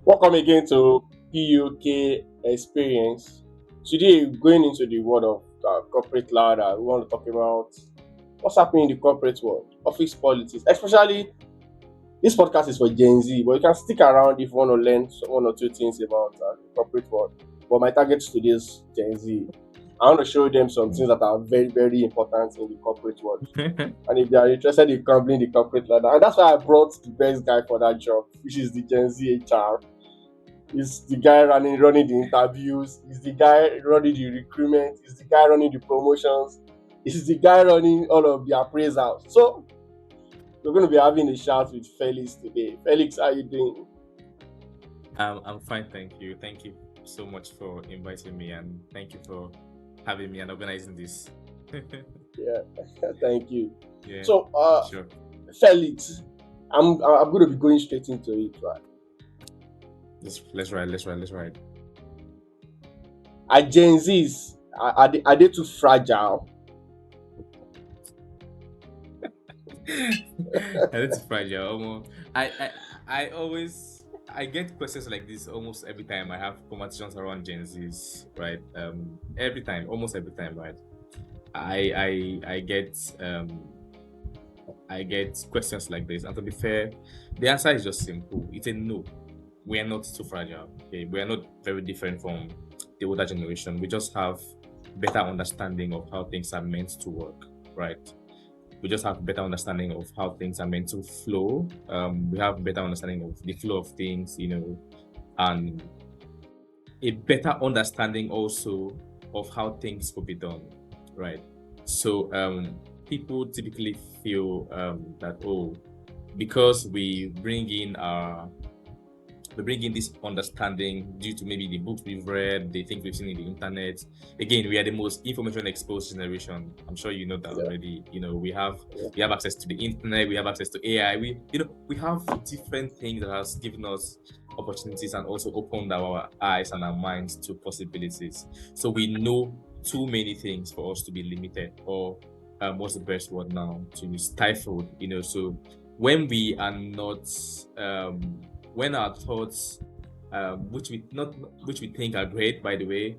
Welcome again to PUK Experience. Today, going into the world of corporate ladder, we want to talk about what's happening in the corporate world, office politics. Especially, this podcast is for Gen Z, but you can stick around if you want to learn one or two things about the corporate world. But my target today is Gen Z. I want to show them some things that are very, very important in the corporate world. And if they are interested in crumbling the corporate ladder, and that's why I brought the best guy for that job, which is the Gen Z HR. He's the guy running the interviews. He's the guy running the recruitment. He's the guy running the promotions. He's the guy running all of the appraisals. So we're going to be having a chat with Felix today. Felix, how you doing? I'm fine, thank you. Thank you so much for inviting me, and thank you for having me and organizing this. Yeah, thank you. Yeah, So, sure. Felix, I'm going to be going straight into it, right? Let's ride. Let's ride. Are Gen Zs are they too fragile? That's fragile. I always I get questions like this almost every time I have conversations around Gen Zs, right? Almost every time, right? I I get questions like this, and to be fair, the answer is just simple. It's a no. We are not too fragile. Okay? We are not very different from the older generation. We just have better understanding of how things are meant to work, right? We just have better understanding of how things are meant to flow. We have better understanding of the flow of things, and a better understanding also of how things could be done, right? So people typically feel that, oh, because we bring in this understanding due to maybe the books we've read, the things we've seen in the internet. Again, we are the most information exposed generation. I'm sure you know that Yeah, already. yeah. We have access to the internet, we have access to AI. We have different things that has given us opportunities and also opened our eyes and our minds to possibilities. So we know too many things for us to be limited, or what's the best word now, to be stifled. So when we are not when our thoughts, which we think are great, by the way,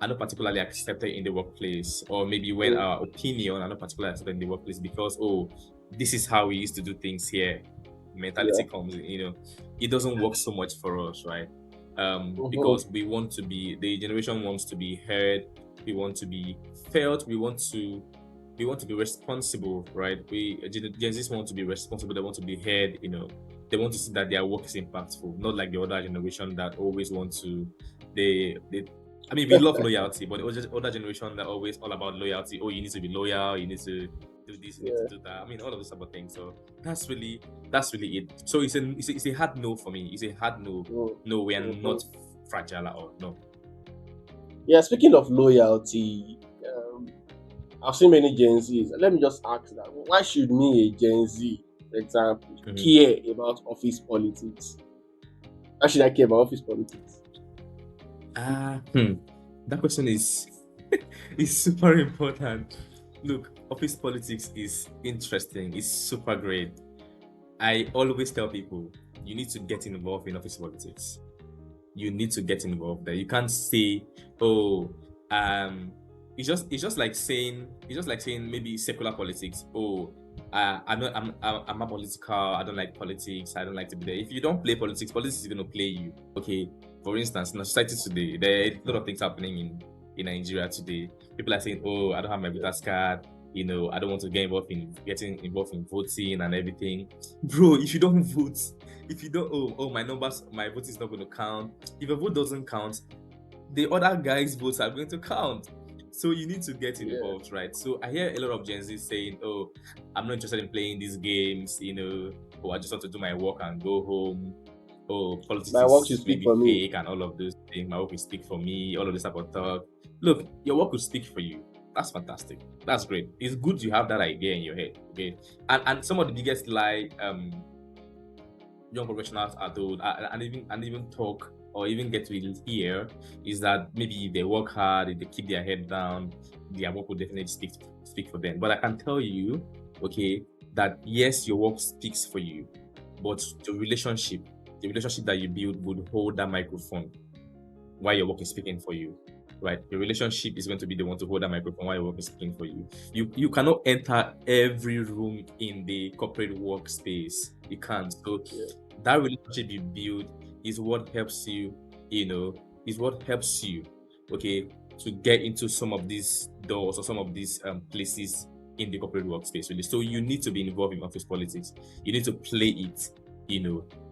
are not particularly accepted in the workplace, or maybe when Mm, our opinion are not particularly accepted in the workplace because, oh, this is how we used to do things here. yeah. Mentality comes in, it doesn't work so much for us, right? Mm-hmm. Because the generation wants to be heard, we want to be felt, we want to be responsible, right? Gen Zs want to be responsible, they want to be heard, they want to see that their work is impactful, not like the other generation that always want to they I mean, we love loyalty, but it was just other generation that always all about loyalty. Oh, you need to be loyal, you need to do this, you need to Yeah. do that. I mean, all of this type of things. So that's really it. So it's a hard no for me. It's a hard no. Mm, No, we are mhm. not fragile at all. No. Yeah, speaking of loyalty, I've seen many Gen Zs. Let me just ask that. Why should me, a Gen Z, for example, Mhm. care about office politics? Why should I care about office politics? Ah, that question is is super important. Look, office politics is interesting. It's super great. I always tell people you need to get involved in office politics. You need to get involved there. You can't say, oh, um, it's just like saying maybe secular politics. Oh, I'm not political. I don't like politics. I don't like to be there. If you don't play politics, politics is going to play you. Okay. For instance, in our society today, there are a lot of things happening in Nigeria today. People are saying, oh, I don't have my voter's card. I don't want to get involved in getting involved in voting and everything. Bro, if you don't vote, if you don't, oh, my vote is not going to count. If your vote doesn't count, the other guys' votes are going to count. So you need to get Yeah. involved, right? So I hear a lot of Gen Z saying, oh, I'm not interested in playing these games, oh, I just want to do my work and go home. Oh, politics My work should is speak maybe for me. fake and all of those things. My work will speak for me, all of this type of talk. Look, your work will speak for you. That's fantastic. That's great. It's good you have that idea in your head. Okay. And some of the biggest lie young professionals are told, and even talk or even get to hear, is that maybe they work hard, if they keep their head down, their work will definitely speak for them. But I can tell you, okay, that yes, your work speaks for you, but the the relationship that you build would hold that microphone while your work is speaking for you, right? The relationship is going to be the one to hold that microphone while your work is speaking for you. You cannot enter every room in the corporate workspace. You can't. So Yeah. that relationship you build is what helps you, is what helps you, okay, to get into some of these doors or some of these places in the corporate workspace, really. So you need to be involved in office politics. You need to play it,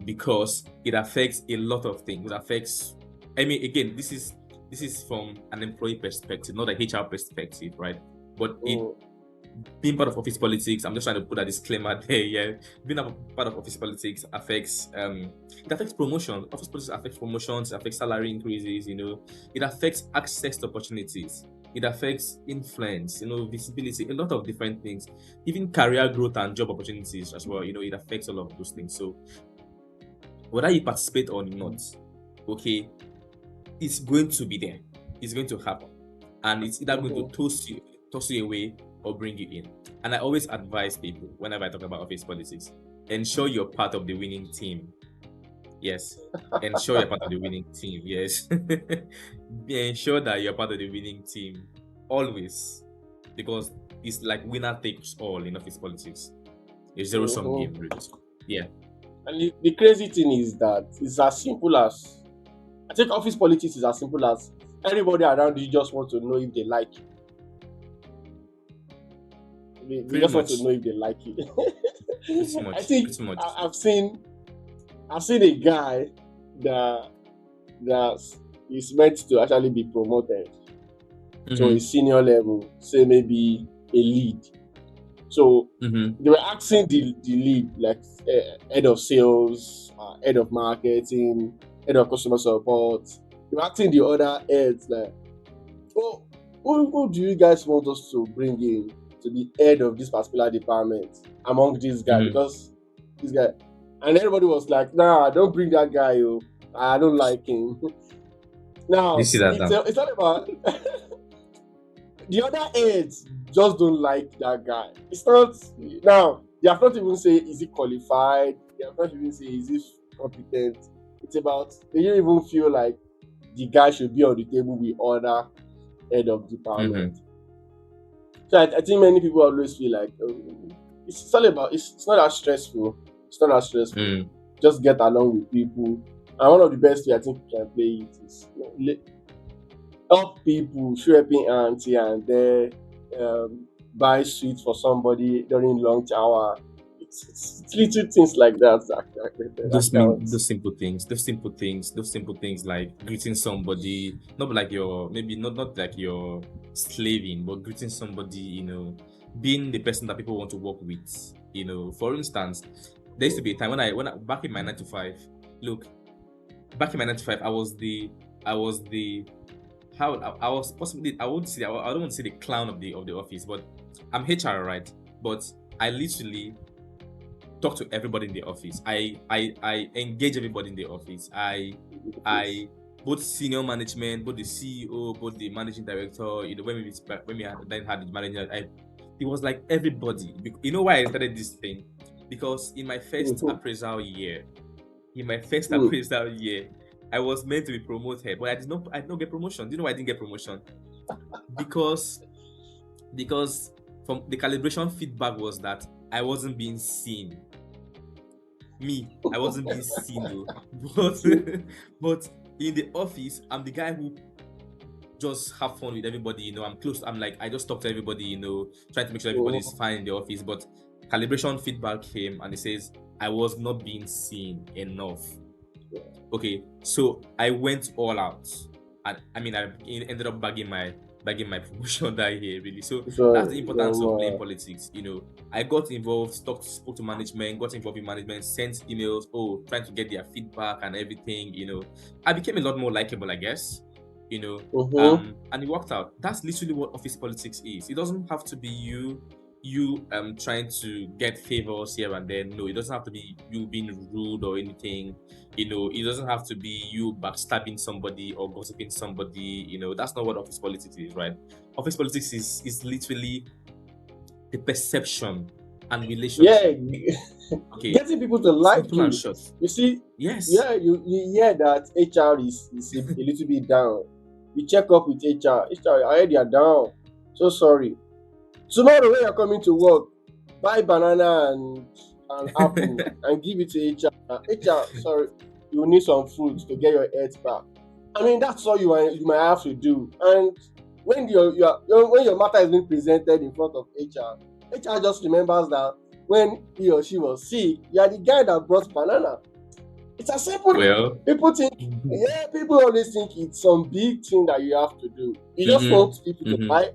because it affects a lot of things. It affects, I mean, again, this is from an employee perspective, not a HR perspective, right? But Mm. being part of office politics, I'm just trying to put a disclaimer there. Yeah, being a part of office politics affects it affects promotion. Office politics affects promotions, affects salary increases. It affects access to opportunities. It affects influence, visibility, a lot of different things, even career growth and job opportunities as well. It affects all of those things. So whether you participate or not, okay, it's going to be there. It's going to happen. And it's either going to Mhm. toss you away or bring you in. And I always advise people whenever I talk about office politics, ensure you're part of the winning team. Yes. Ensure you're part of the winning team. Yes. Ensure that you're part of the winning team always. Because it's like winner takes all in office politics. A zero sum game, Mhm. really. So, yeah. And the crazy thing is that it's as simple as, I think office politics is as simple as everybody around you just want to know if they like you. They Pretty just want to much. know if they like you. Pretty I much. think Pretty much. I've seen a guy that that is meant to actually be promoted to a Mm-hmm. senior level, say maybe a lead. So Mm-hmm. they were asking the lead, like head of sales, head of marketing, head of customer support. They were asking the other heads like, oh, who do you guys want us to bring in to be head of this particular department among this guy? Mm-hmm. Because this guy, and everybody was like, nah, don't bring that guy, yo. I don't like him. You Now see that it's now? it's not about the other aides just don't like that guy. It's not now. They have not even say is he qualified. They have not even say is he competent. It's about they don't even feel like the guy should be on the table with other head of department. Mm-hmm. So I think many people always feel like it's all about it's not that stressful. It's not that stressful. Mm. Just get along with people. And one of the best way I think you can play it is help people, show helping hands here and there, buy sweets for somebody during lunch hour. It's little things like that counts. Those simple things, those simple things like greeting somebody, not like you're maybe not like you're slaving, but greeting somebody, being the person that people want to work with. For instance, there used to be a time when I back in my 9 to 5. Look, back in my 9 to 5, I was the how I was possibly I won't say I don't want to say the clown of the office, but I'm HR, right? But I literally talk to everybody in the office. I engage everybody in the office. I both senior management, both the CEO, both the managing director. Then had the manager, it was like everybody. You know why I started this thing? Because in my first Mhm. appraisal year, in my first Mm. appraisal year, I was meant to be promoted, but I did not get promotion. Do you know why I didn't get promotion? Because because from the calibration feedback was that I wasn't being seen. I wasn't being seen though. But See? but in the office, I'm the guy who just have fun with everybody. I'm close. I'm like I just talk to everybody. Trying to make sure everybody's Mhm. fine in the office. But calibration feedback came and it says I was not being seen enough. Okay, so I went all out, and I mean I ended up bagging my promotion that year, really. So that's So the importance of playing politics. I got involved, spoke to management, got involved in management, sent emails, trying to get their feedback and everything. I became a lot more likable, I guess. mhm. And it worked out. That's literally what office politics is. It doesn't have to be you trying to get favors here and there. No, it doesn't have to be you being rude or anything. It doesn't have to be you backstabbing somebody or gossiping somebody. That's not what office politics is, right? Office politics is literally the perception and Yeah, relationship. Okay, getting people to like simple and you. short. You see, Yes. yeah, you hear that HR is a little bit down. You check up with HR. HR, I heard you're down. So sorry. Tomorrow when you're coming to work, buy banana and apple and give it to HR. HR, sorry, you need some fruit to get your health back. I mean, that's all you might have to do. And when when your matter is being presented in front of HR just remembers that when he or she was sick, you are the guy that brought banana. It's as simple. Well. People think, Mm-hmm. yeah, people always think it's some big thing that you have to do. You just want people to Mm-hmm. buy,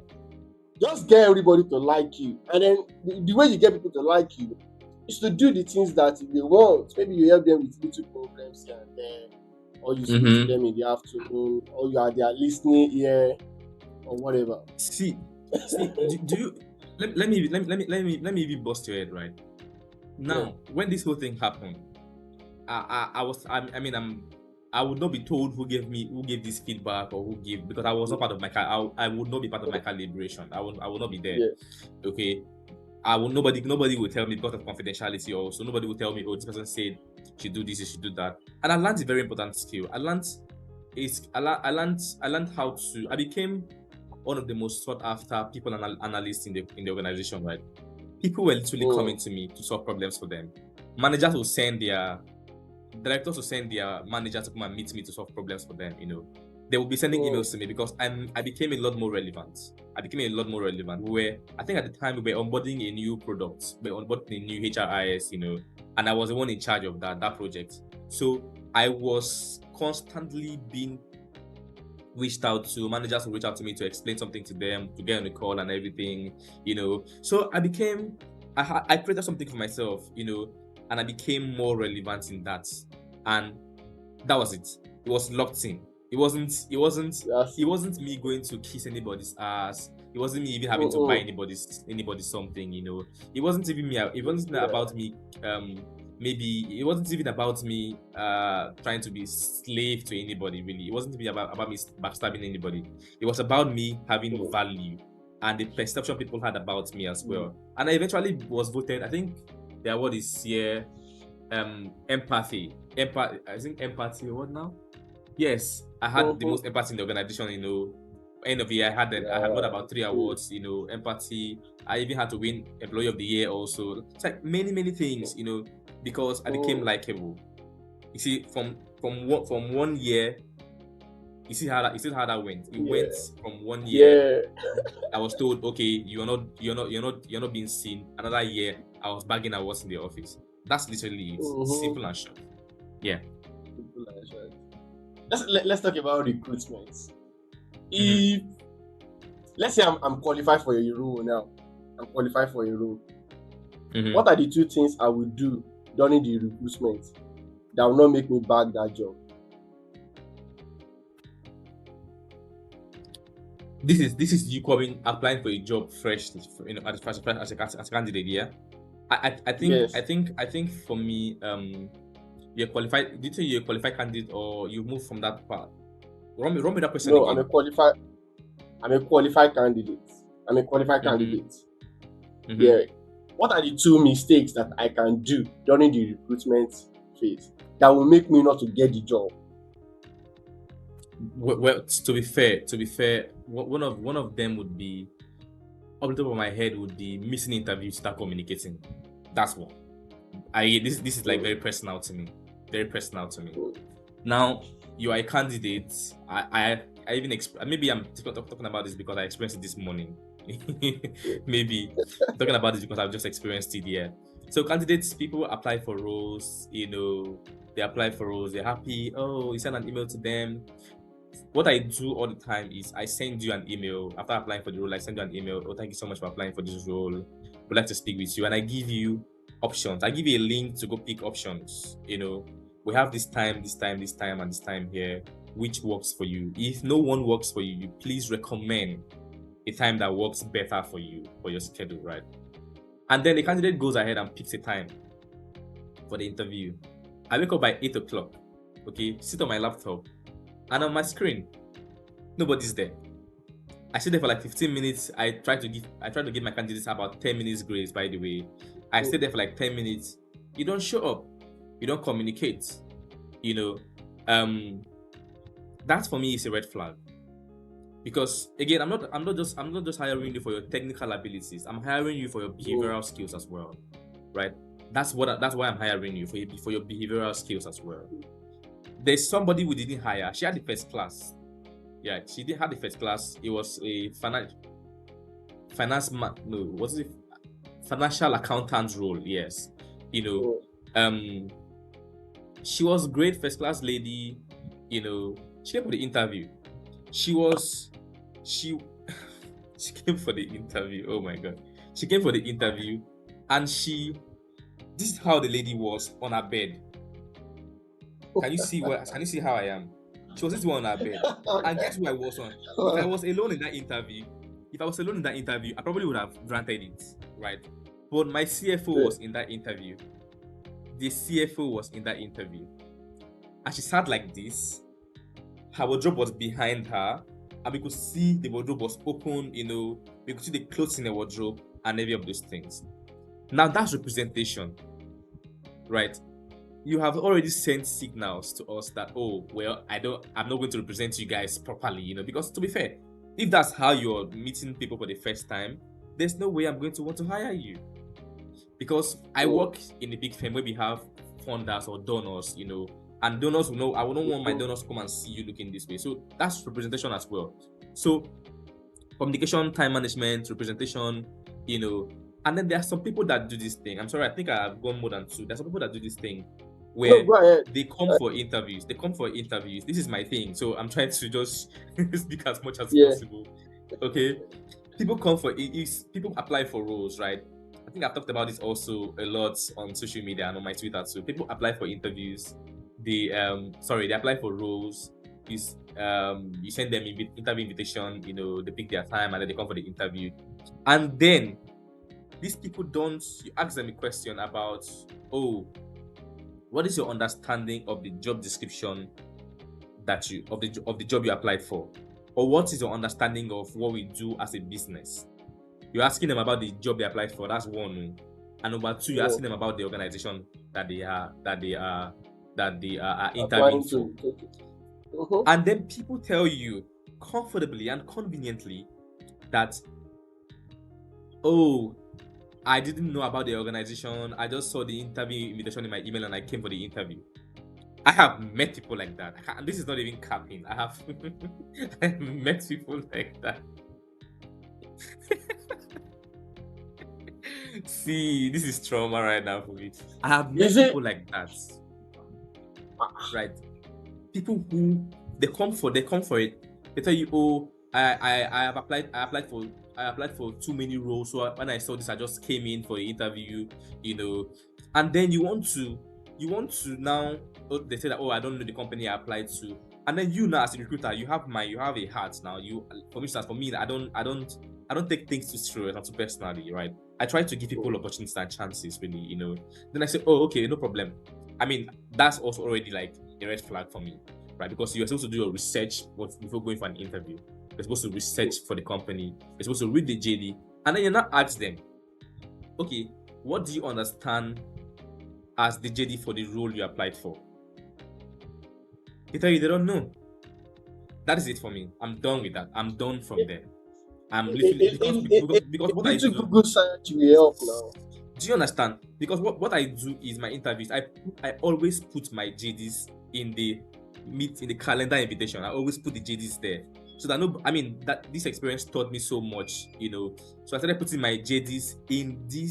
just get everybody to like you. And then the way you get people to like you is to do the things that they want. Maybe you help them with little problems here and there, or you speak to Mm-hmm. them in the afternoon, or you are their listening ear, or whatever. See, do you let me even bust your head right Yeah. now. When this whole thing happened, I mean, I would not be told who gave this feedback or who gave, because I was not part of I would not be part of my calibration. I would not be there. Yeah. Okay, I will nobody will tell me because of confidentiality. Also, nobody will tell me, oh, this person said you should do this, you should do that. And I learned a very important skill. I learned how to. I became one of the most sought after people analysts in the organization. Right, people were literally coming Mm. to me to solve problems for them. Managers will send their directors will send their managers to come and meet me to solve problems for them. They will be sending Mm. emails to me because I became a lot more relevant. I became a lot more relevant. I think at the time we were onboarding a new product, we were onboarding a new HRIS, and I was the one in charge of that project. So I was constantly being reached out to. Managers will reach out to me to explain something to them, to get on the call and everything. So I created something for myself, and I became more relevant in that. And that was it. It was locked in. It wasn't it wasn't That's it wasn't me going to kiss anybody's ass. It wasn't me even having to buy mm-mm. anybody something. It wasn't even me. It wasn't Yeah. about me. Maybe it wasn't even about me trying to be slave to anybody. Really, it wasn't even about me backstabbing anybody. It was about me having Mm. value and the perception people had about me as Mm. well. And I eventually was voted. I think the award is here. Empathy. I think empathy. What now? Yes, I had the Mhm. most empathy in the organization. End of the year, I had won Yeah. about three Good. awards. Empathy. I even had to win Employee of the Year also. It's like many things. Because I became Mm. likable. You see, from 1 year, you see how that went. It went Yeah. from 1 year. Yeah. I was told, okay, you're not being seen. Another year, I was bagging awards in the office. That's literally it. Mm-hmm. Simple and short. Yeah. People like that. Let's talk about recruitment. Mm-hmm. If let's say I'm qualified for a role now, I'm qualified for a role. What Mm-hmm. are the two things I will do during the recruitment that will not make me bag that job? This is you coming applying for a job fresh, as a candidate. Yeah, Yes. I think for me, you're qualified. Did you say you're a qualified candidate or you moved from that part? Run me that question No, again. I'm a qualified candidate. I'm a qualified Mm-hmm. candidate. Mm-hmm. Yeah. What are the two mistakes that I can do during the recruitment phase that will make me not to get the job? Well, to be fair, one of them would be, off the top of my head, would be missing interviews, start communicating. That's one. This is like Mm, very personal to me. Very personal to me. mm, Now you are a candidate. I even maybe I'm talking about this because I experienced it this morning. mm, Maybe I'm talking about this because I've just experienced it here. So candidates, people apply for roles. They apply for roles. They're happy. Oh, you send an email to them. What I do all the time is I send you an email after applying for the role. I send you an email. Oh, thank you so much for applying for this role. Would like to speak with you, and I give you options. I give you a link to go pick options. We have this time, this time, this time, and this time here. Which works for you? If no one works for you, you please recommend a time that works better for you for your schedule, right? And then the candidate goes ahead and picks a time for the interview. I wake up by 8 o'clock. Okay, sit on my laptop, and on my screen, nobody's there. I sit there for like 15 minutes. I try to give my candidates about 10 minutes grace, by the way. I Mm. stayed there for like 10 minutes. You don't show up. You don't communicate. You know, um, that for me is a red flag. Because again, I'm not just hiring you for your technical abilities. I'm hiring you for your Mm. behavioral skills as well, right? That's why I'm hiring you for your behavioral skills as well. There's somebody we didn't hire. She had the first class. Yeah, she didn't have the first class. It was a finance man. No, was it financial accountant role? Yes, you know, Mm. um, she was great, first class lady. You know, she came for the interview. She was she she came for the interview. Oh my god. She came for the interview and this is how the lady was on her bed. Can you see how I am? She was sitting on her bed. And guess who I was on? If I was alone in that interview, if I was alone in that interview, I probably would have granted it, right? But my CFO Yeah. was in that interview. The CFO was in that interview. And she sat like this. Her wardrobe was behind her, and we could see the wardrobe was open, we could see the clothes in the wardrobe and every of those things. Now that's representation, right? You have already sent signals to us that, oh, well, I'm not going to represent you guys properly, because to be fair, if that's how you're meeting people for the first time, there's no way I'm going to want to hire you. Because I Mm. work in a big firm where we have funders or donors, and donors will know I wouldn't want my Mm. donors to come and see you looking this way. So that's representation as well. So communication, time management, representation, and then there are some people that do this thing. I'm sorry, I think I have gone more than two. There's some people that do this thing No, where go ahead. they come for interviews. They come for interviews. This is my thing. So I'm trying to just speak as much as Yeah. possible. Okay. People come for people apply for roles, right? I think I've talked about this also a lot on social media and on my Twitter too. People apply for interviews. They apply for roles. You send them interview invitation. They pick their time and then they come for the interview. And then these people don't. You ask them a question about, oh, what is your understanding of the job description of the job you applied for, or what is your understanding of what we do as a business? You're asking them about the job they applied for. That's one. And number two, you're Mm. asking them about the organization that they are interviewing Applying for. to take it. Mhm. And then people tell you comfortably and conveniently that, oh, I didn't know about the organization. I just saw the interview invitation in my email and I came for the interview. I have met people like that. And this is not even capping. I have met people like that. See, this is trauma right now for me. I have met Is it? people like that, right? People who they come for it. They tell you, oh, I applied for too many roles. So when I saw this, I just came in for the interview, you know. And then you want to now. Oh, they say that, oh, I don't know the company I applied to. And then you now as a recruiter, you have a heart now. For me, I don't take things too serious and too personally, right? I try to give people Mm. opportunities and chances, really. Then I say, oh, okay, no problem. I mean, that's also already like a red flag for me, right? Because you're supposed to do your research before going for an interview. You're supposed to research for the company. You're supposed to read the JD, and then you're not ask them, okay, what do you understand as the JD for the role you applied for? They tell you they don't know. That is it for me. I'm done with that. I'm done from there. I'm literally because because A because what I little do. Google search will help now. Do you understand? Because what I do is my interviews. I always put my JDs in the calendar invitation. I always put the JDs there. So that no, I mean that this experience taught me so much. So I started putting my JDs in the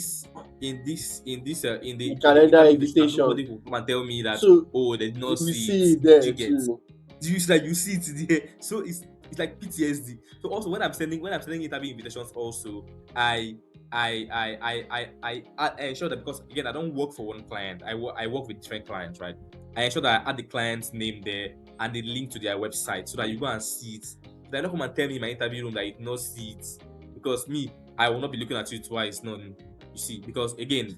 Calendar interview invitation, and invitation. nobody will come and tell me that, So oh, they did you not will see it. see it Do there you get? too. Do you see that you see it there? So it's like PTSD. So also when I'm sending interview invitations also, I I ensure that, because again I don't work for one client. I work with different clients, right? I ensure that I add the client's name there and the link to their website so that you go and see it. So they don't come and tell me in my interview room that you did not see it, because me, I will not be looking at you twice. No, you see, because again,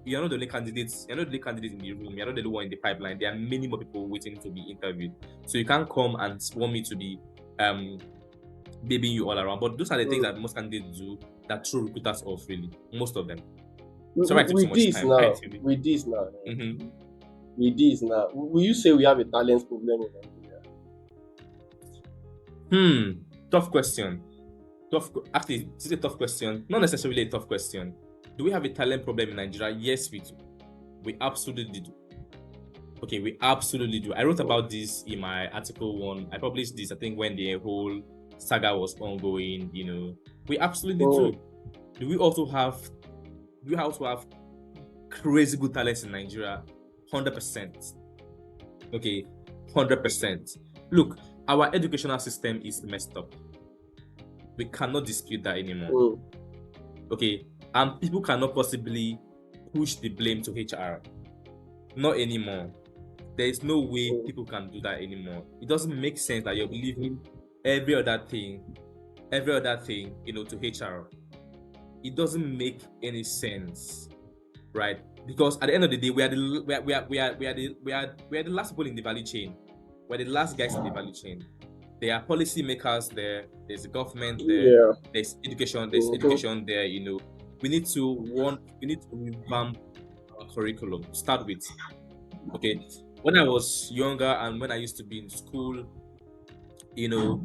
you're not the only candidates. You're not the only candidate in the room. You're not the only one in the pipeline. There are many more people waiting to be interviewed. So you can't come and want me to be um babying you all around. But those are the things Mm. that most candidates do that throw recruiters off, really. Most of them. Sorry, I took so With much this time. I now, actually. with this now, Mm-hmm. with this now, will you say we have a talent problem in Nigeria? Tough question. Actually, this is a tough question. Not necessarily a tough question. Do we have a talent problem in Nigeria? Yes, we do. We absolutely do. Okay, we absolutely do. I wrote about this in my article one. I published this, I think, when the whole saga was ongoing. We absolutely Mm, do. Do we also have? Do we also have crazy good talents in Nigeria? 100%. Okay, 100%. Look, our educational system is messed up. We cannot dispute that anymore. mm, Okay, and people cannot possibly push the blame to HR. Not anymore. There is no way mm. people can do that anymore. It doesn't make sense that you're believing every other thing, to HR. It doesn't make any sense, right? Because at the end of the day, we are the last people in the value chain. We're the last guys in the value chain. There are policy makers there. There's the government there. Yeah. There's education. There's Mm-hmm. education there. We need to revamp our curriculum. Start with. Okay, when I was younger and when I used to be in school, you know,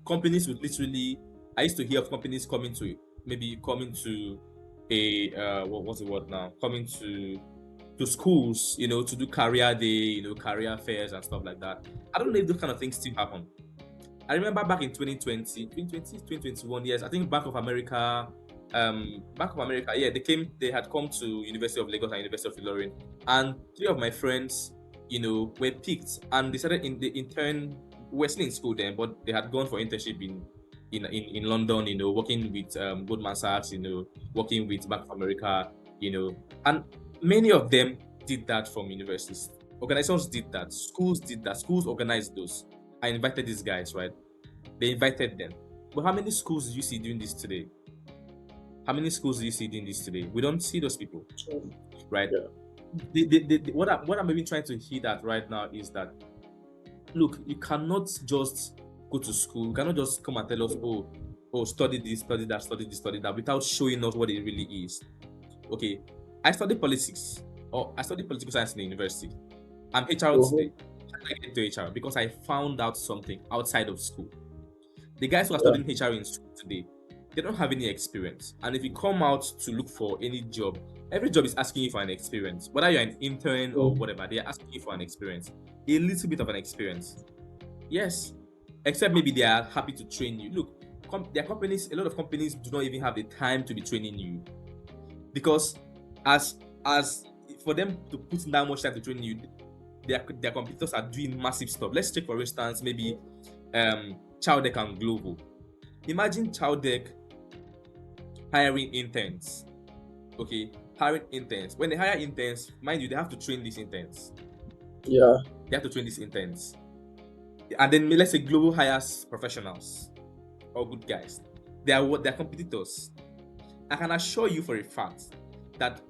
companies would literally. I used to hear of companies coming to a what's the word now? Coming to schools, to do career day, career fairs and stuff like that. I don't know if those kind of things still happen. I remember back in 2021, yes, I think Bank of America, yeah, they had come to University of Lagos and University of Ilorin, and three of my friends, were picked, and they started in the intern. We were still in school then, but they had gone for internship in London, working with Goldman Sachs, working with Bank of America, and many of them did that from universities. Organizations did that, schools did that, schools organized those. I invited these guys, right? They invited them. But how many schools do you see doing this today? How many schools do you see doing this today? We don't see those people, right? Yeah. What I'm even trying to hit at right now is that, look, you cannot just go to school. You cannot just come and tell us, study this, study that, study this, study that, without showing us what it really is. Okay, I studied politics, or I studied political science in the university. I'm HR Mm-hmm. today. How did I get into HR? Because I found out something outside of school. The guys who are Yeah. studying HR in school today, they don't have any experience. And if you come out to look for any job, every job is asking you for an experience. Whether you're an intern or Mm. whatever, they are asking you for an experience. A little bit of an experience. Yes. Except maybe they are happy to train you. Look, there are companies, a lot of companies do not even have the time to be training you. Because as for them to put in that much time to train you, their competitors are doing massive stuff. Let's take for instance maybe Chowdeck and Global. Imagine Chowdeck hiring interns. Okay, hiring interns. When they hire interns, mind you, they have to train these interns. Yeah. They have to train these interns. And then let's say Global hires professionals or good guys. They are competitors. I can assure you for a fact that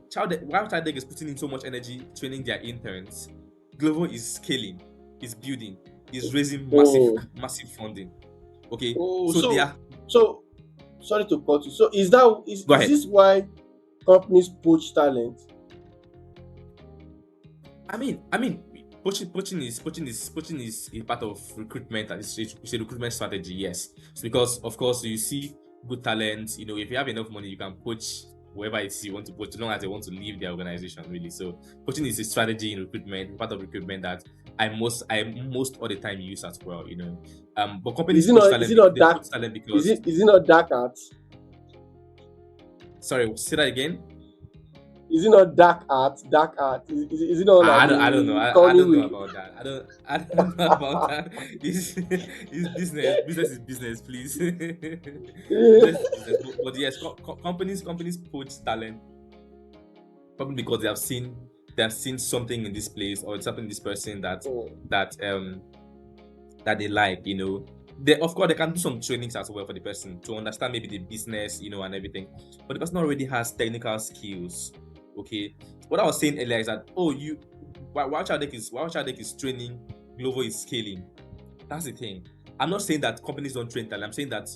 while Chowdeck is putting in so much energy training their interns, Global is scaling, is building, is raising massive, Mm. massive funding. Okay, Oh, so they so are. so sorry to cut you. So Go is ahead. this why companies poach talent? I mean, poaching is a part of recruitment, and it's a recruitment strategy. Yes, it's because of course you see good talent. If you have enough money, you can poach whoever it is you want to poach, as long as they want to leave their organization. Really, so poaching is a strategy in recruitment, part of recruitment that I most all the time use as well. But companies poach Is talent. it not They dark? poach talent because. Is it not dark arts? Sorry, say that again. Is it not dark art? Dark art. Is it not like I don't know. a I corny don't know way? about that. I don't know about that. It's business. Business is business, please. Business is business. But yes, companies poach talent probably because they have seen something in this place or something in this person Mm. that um that they like. They, of course, they can do some trainings as well for the person to understand maybe the business, and everything. But the person already has technical skills. Okay. What I was saying earlier is that, while Chadek is training, Glovo is scaling. That's the thing. I'm not saying that companies don't train talent. I'm saying that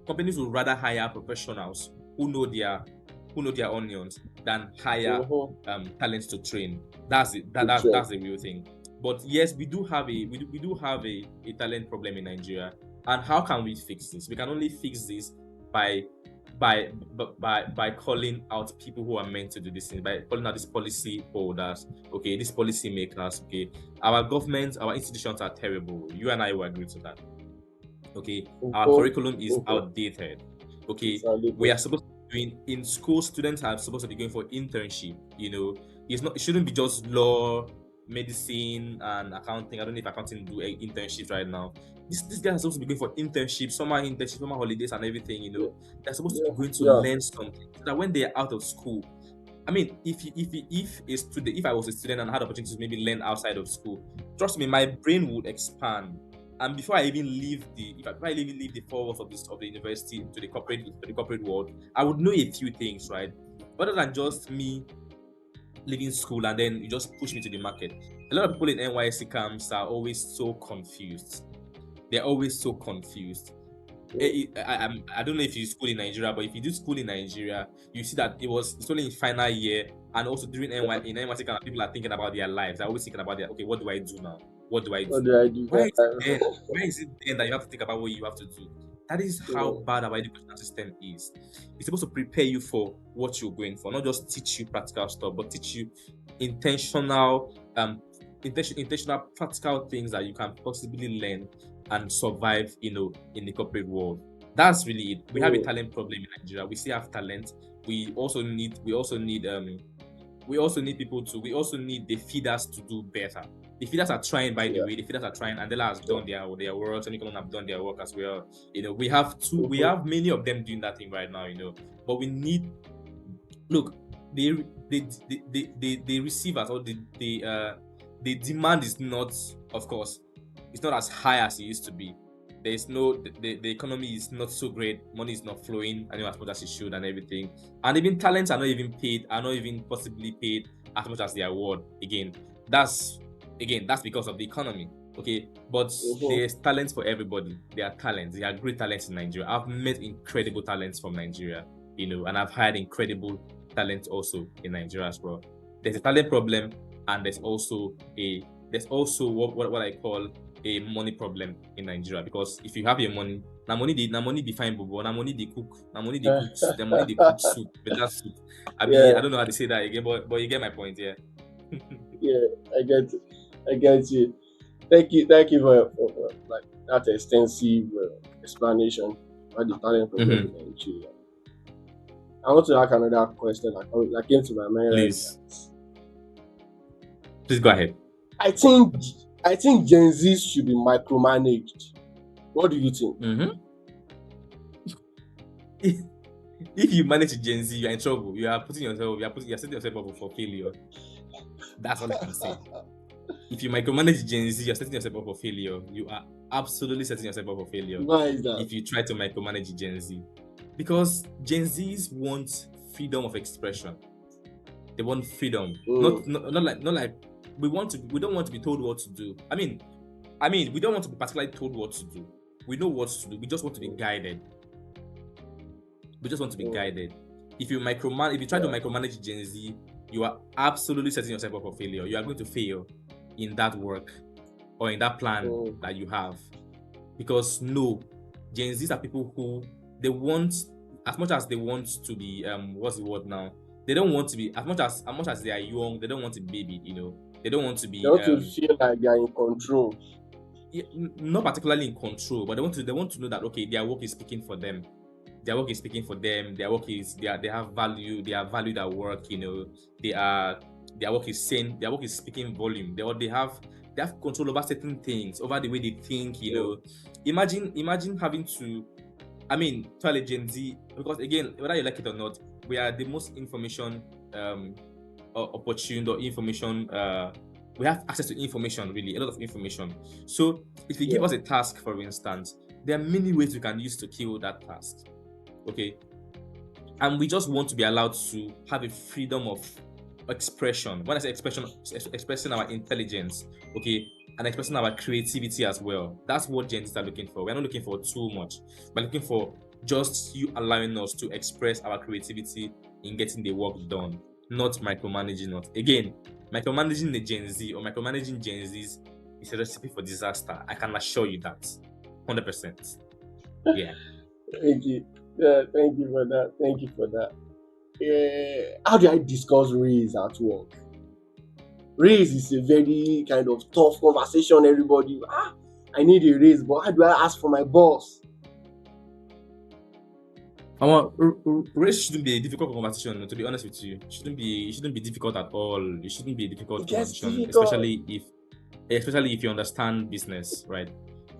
companies would rather hire professionals who know their onions than hire Mm-hmm. talents to train. That's it. To That's train. the real thing. But yes, we do have a talent problem in Nigeria. And how can we fix this? We can only fix this by by calling out people who are meant to do this thing, by calling out these policy holders, okay, these policy makers, okay. Our governments, our institutions are terrible. You and I will agree to that. Okay, our curriculum Mm-hmm. is Mm-hmm. outdated. Okay, we Exactly. are supposed to be doing in school. Students are supposed to be going for internship. You know, it shouldn't be just law, medicine, and accounting. I don't know if accounting do internships right now. These guys are supposed to be going for internships, summer internships, summer holidays, and everything. You Yeah. know, they're supposed to be Yeah. going to Yeah. learn something so that when they're out of school, I mean, if a student, if I was a student and had opportunities to maybe learn outside of school, trust me, my brain would expand. And before I even leave if I even leave the four walls of this of the university to the corporate world, I would know a few things, right? Other than just me leaving school and then you just push me to the market. A lot of people in NYC camps are always so confused. They're always so confused. Mm. I don't know if you school in Nigeria, but if you do school in Nigeria, you see that it's only in final year and also during NYC kind of people are thinking about their lives. They're always thinking about their okay, what do I do now? What do I What do? do I do? Why is it then? Why is it then that you have to think about what you have to do? That is how Mm. bad our education system is. It's supposed to prepare you for what you're going for, not just teach you practical stuff, but teach you intentional, intentional practical things that you can possibly learn and survive, in the corporate world. That's really it. We have a Mm. talent problem in Nigeria. We still have talent. We also need people to we also need the feeders to do better. The feeders are trying, by the Yeah. way. The feeders are trying, and Dela has Yeah. done their work. Semicolon have done their work as well. We Mm-hmm. have many of them doing that thing right now. But we need look the receivers or the demand is not, of course, it's not as high as it used to be. There's no the economy is not so great, money is not flowing as much as it should and everything, and even talents are not even possibly paid as much as they are worth. That's because of the economy. Okay, but Mm-hmm. there's talents for everybody. There are talents. There are great talents in Nigeria. I've met incredible talents from Nigeria, and I've hired incredible talent also in Nigeria as well. There's a talent problem, and there's also what I call a money problem in Nigeria. Because if you have your money, na money define bobo, na money they cook, the money they cook soup, better soup. Yeah. I don't know how to say that again, but you get my point, yeah. Yeah. I get. I get you. Thank you. Thank you for like that extensive explanation about the talent problem Mhm. in Nigeria. I want to ask another question that came to my mind right Please, now. please go ahead. I think I think Gen Z should be micromanaged. What do you think? Mhm. If you manage a Gen Z, you're in trouble. You're setting yourself up for failure. That's all I can say. If you micromanage Gen Z, you're setting yourself up for failure. You are absolutely setting yourself up for failure Why is that? if you try to micromanage Gen Z. Because Gen Zs want freedom of expression. They want freedom. Mm. Not like we don't want to be told what to do. We don't want to be particularly told what to do. We know what to do. We just want to be guided. We just want to be Mm. guided. If you try to Yeah. micromanage Gen Z, you are absolutely setting yourself up for failure. You are going to fail in that work or in that plan Mm. that you have. Because no, Gen Zs are people who they want, as much as they want to be what's the word now? They don't want to be, as much as they are young, they don't want to be baby. They don't want to They be want to feel like they are in control. not particularly in control, but they want to know that okay, their work is speaking for them. Their work is speaking for them. They have value. They are valued at work. They are their work is saying their work is speaking volume. They have control over certain things, over the way they think. Mm. Imagine having to. Tell a Gen Z, because again, whether you like it or not, we are the most information opportune or information. We have access to information, really, a lot of information. So if you give Yeah. us a task, for instance, there are many ways we can use to kill that task. Okay, and we just want to be allowed to have a freedom of expression. When I say expression, expressing our intelligence, okay, and expressing our creativity as well. That's what Gen Zs are looking for. We're not looking for too much. We're looking for just you allowing us to express our creativity in getting the work done. not micromanaging. Not again, micromanaging the Gen Z or micromanaging Gen Zs is a recipe for disaster. I can assure you that, 100%. Yeah. Thank you. Thank you for that. Thank you for that. How do I discuss raise at work? Raise is a very kind of tough conversation. Everybody, I need a raise, but how do I ask for my boss? Race shouldn't be a difficult conversation. To be honest with you, it shouldn't be difficult at all. It shouldn't be a It difficult gets conversation, difficult. especially if you understand business, right?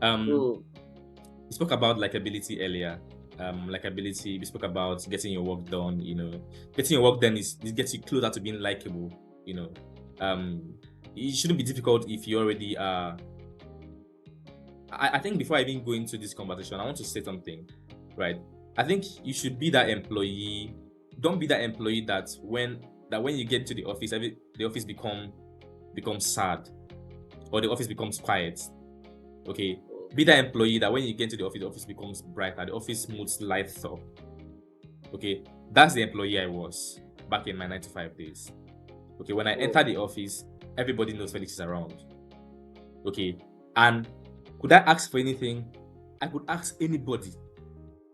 Um, Hmm. we spoke about likability earlier. Likability. We spoke about getting your work done. Getting your work done is it gets you closer to being likable. You know, um, it shouldn't be difficult if you already are. I think before I even go into this conversation, I want to say something, right? I think you should be that employee. Don't be that employee that when you get to the office, the office becomes sad or the office becomes quiet. Okay, be that employee that when you get to the office becomes brighter, the office moods lights up. Okay, that's the employee I was back in my 9 to 5 days. Okay, when I Hmm. enter the office, everybody knows Felix is around. Okay, and could I ask for anything? I could ask anybody,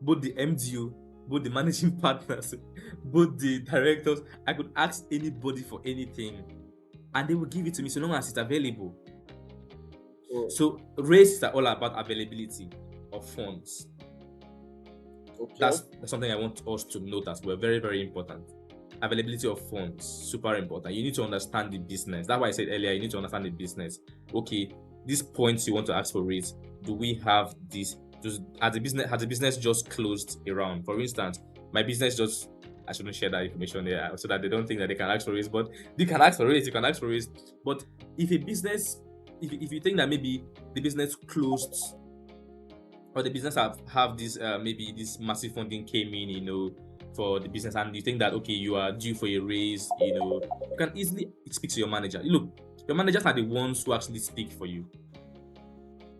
both the MDO, both the managing partners, both the directors. I could ask anybody for anything, and they will give it to me so long as it's available. Hmm. So rates are all about availability of funds. Okay. That's something I want us to note as well. Very, very important. Availability of funds, super important. You need to understand the business. That's why I said earlier, you need to understand the business. Okay, these points you want to ask for rates, do we have this? Has the business just closed a round? For instance, my business just, I shouldn't share that information there so that they don't think that they can ask for rates, but you can ask for rates, you can ask for rates. But if a business, if you think that maybe the business closed or the business have this maybe this massive funding came in, for the business, and you think that okay, you are due for a raise, you can easily speak to your manager. Look, your managers are the ones who actually speak for you.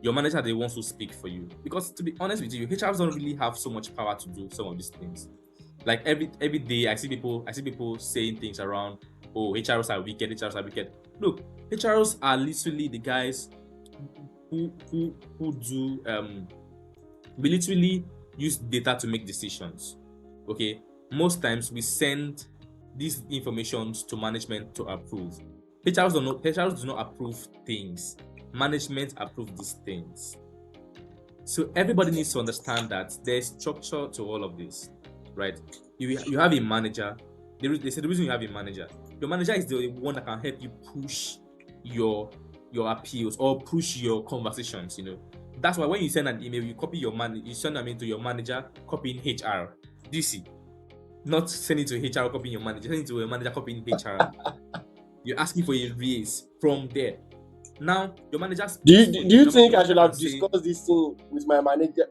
Your managers are the ones who speak for you, because to be honest with you, HRs don't really have so much power to do some of these things. Like every day, I see people saying things around, oh, HRs are wicked, HRs are wicked. Look, HRs are literally the guys who do we literally use data to make decisions. Okay, most times we send these informations to management to approve. HRs do not approve things. Management approve these things. So everybody needs to understand that there's structure to all of this, right? You have a manager. They say the reason you have a manager, your manager is the one that can help you push your appeals or push your conversations. That's why when you send an email, you copy you send them into your manager, copying HR. DC, not send it to HR copying your manager, send it to your manager copying HR. You're asking for a raise from there. Now your manager Do speaks you for do you. you Your think I manager should can have say discussed this thing with my manager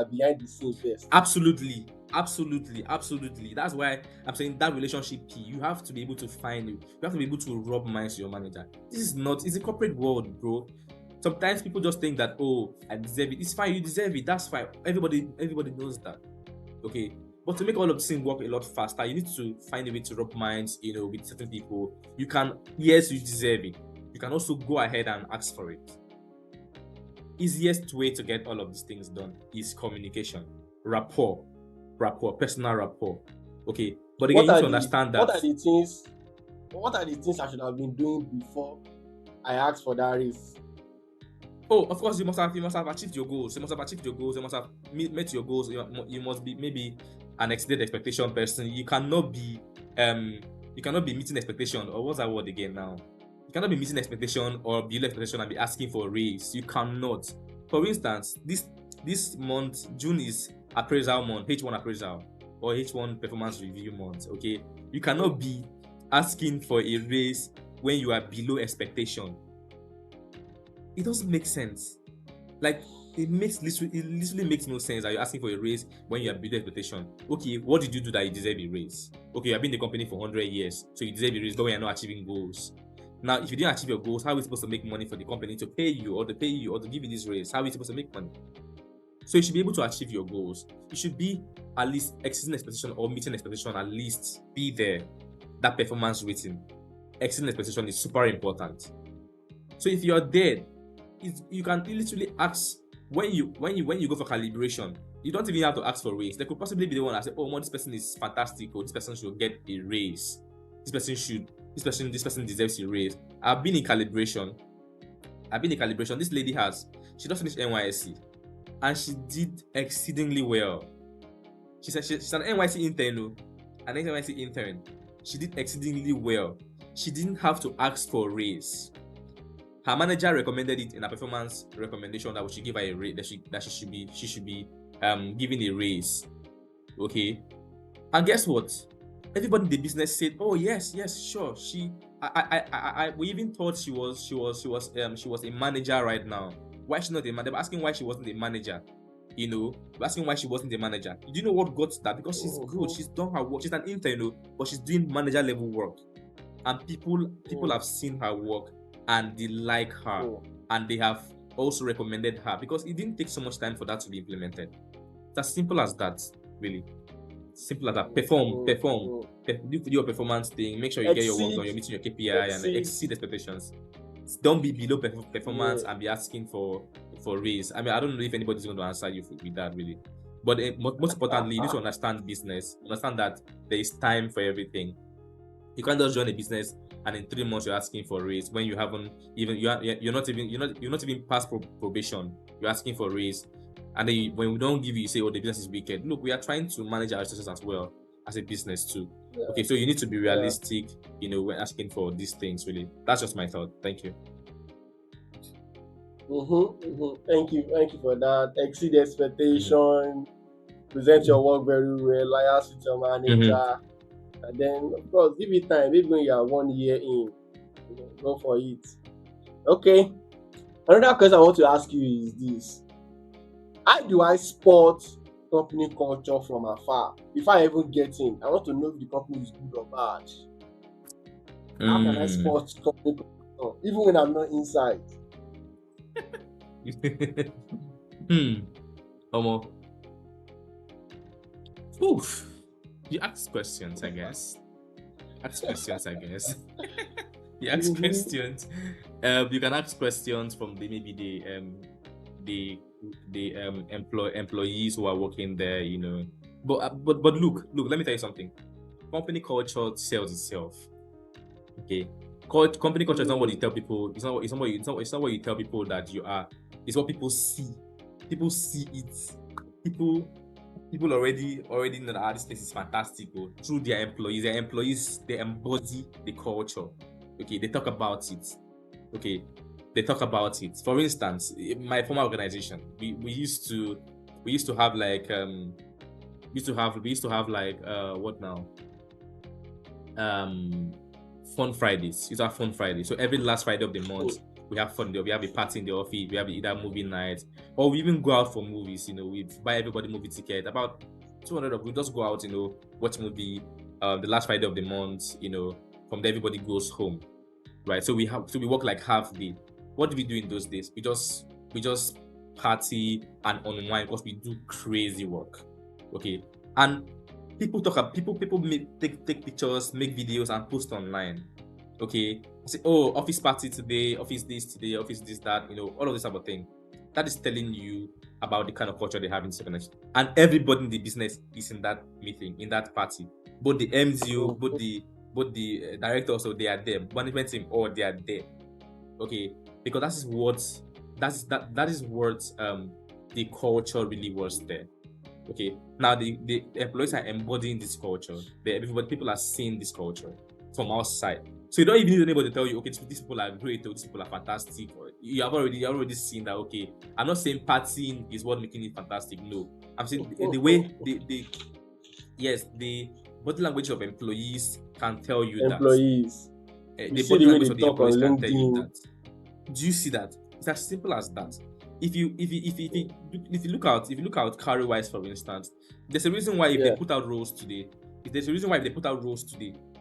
behind the scene first? absolutely, absolutely, absolutely. That's why I'm saying that relationship key. You have to be able to find it. You have to be able to rub minds to your manager. This is not. It's a corporate world, bro. Sometimes people just think that, oh, I deserve it. It's fine. You deserve it. That's fine. Everybody knows that. Okay. But to make all of this thing work a lot faster, you need to find a way to rub minds, with certain people. You can, yes, you deserve it. You can also go ahead and ask for it. Easiest way to get all of these things done is communication, rapport, personal rapport. Okay, but again, What you need are to the understand what that. are the things what are the things I should have been doing before I asked for that raise? Oh, of course, you must have achieved your goals. You must have achieved your goals. You must have met your goals. You must be maybe an exceeded expectation person. You cannot be meeting expectation, or what's that word again now? You cannot be meeting expectation or below expectation and be asking for a raise. You cannot. For instance, this month, June, is appraisal month, H1 appraisal or H1 performance review month. Okay, you cannot be asking for a raise when you are below expectation. It doesn't make sense. Like, it literally makes no sense that you're asking for a raise when you are below expectation. Okay, what did you do that you deserve a raise? Okay, you have been in the company for 100 years, so you deserve a raise, but when you're not achieving goals. Now, if you didn't achieve your goals, how are we supposed to make money for the company to pay you or to give you this raise? How are we supposed to make money? So you should be able to achieve your goals. You should be at least exceeding expectation or meeting expectation, at least be there. that performance rating, exceeding expectation is super important. So if you're there, you can literally ask when you go for calibration. You don't even have to ask for raise. There could possibly be the one that say, "Oh, this person is fantastic. Or this person should get a raise. This person deserves a raise." I've been in calibration. This lady she just finished NYSC and she did exceedingly well. She said she's an NYC intern, an NYC intern. She did exceedingly well. She didn't have to ask for a raise. Her manager recommended it in a performance recommendation that we should give her a raise, that she should be given a raise. Okay. And guess what? Everybody in the business said, "Oh yes, sure." We even thought she was a manager right now. Why she's not a manager? They were asking why she wasn't a manager. We're asking why she wasn't a manager. Do you know what got that? Because she's good. She's done her work. She's an intern, but she's doing manager level work, and people have seen her work and they like her, and they have also recommended her because it didn't take so much time for that to be implemented. It's as simple as that, really. Simple as that. Perform. Do your performance thing. Make sure you get your work done. You're meeting your KPI and exceed expectations. Don't be below performance and be asking for raise. I mean, I don't know if anybody's going to answer you with that, really. But most importantly, you need to understand business. Understand that there is time for everything. You can't just join a business and in 3 months you're asking for a raise when you haven't even you're not even past probation. You're asking for a raise, and then when we don't give you say, "Oh, the business is wicked." Look, we are trying to manage our resources as well as a business too. Yeah. Okay, so you need to be realistic, when asking for these things. Really, that's just my thought. Thank you. Thank you for that. Exceed expectation. Present your work very well. Liaise with your manager. And then, of course, give it time. Maybe when you are 1 year in, go for it. Okay. Another question I want to ask you is this: how do I spot company culture from afar? Before I even get in, I want to know if the company is good or bad. How can I spot company culture even when I'm not inside? Omo. Oof. You ask questions, I guess. You ask questions. You can ask questions from the employees who are working there, But look, let me tell you something. Company culture sells itself. Okay. Company culture is not what you tell people. It's not what you tell people that you are. It's what people see. People see it. People already know that this place is fantastic. Through their employees, they embody the culture. Okay, they talk about it. Okay, they talk about it. For instance, in my former organization, we used to have like what now? Fun Fridays. It's our Fun Friday. So every last Friday of the month, we have fun. We have a party in the office. We have either movie night, or we even go out for movies. We buy everybody movie ticket. About 200 of we just go out. Watch movie. The last Friday of the month. From there everybody goes home, right? So we work like half day. What do we do in those days? We just party and unwind because we do crazy work. Okay, and people take pictures, make videos, and post online. Okay, say, "Oh, office party today, office this today, office this that," all of this type of thing. That is telling you about the kind of culture they have in this organization. And everybody in the business is in that meeting, in that party. Both the MZO, both the directors, so they are there. Management team, all they are there. Okay, because that is what the culture really was there. Okay, now the employees are embodying this culture. People are seeing this culture from outside. So you don't even need anybody to tell you, okay, these people are great, or these people are fantastic. Or you have already seen that. Okay, I'm not saying partying is what making it fantastic. No, I'm saying the way the body language of employees can tell you that. The body language of the employees can tell you that. Do you see that? It's as simple as that. If you look out career-wise, for instance, there's a reason why if they put out roles today,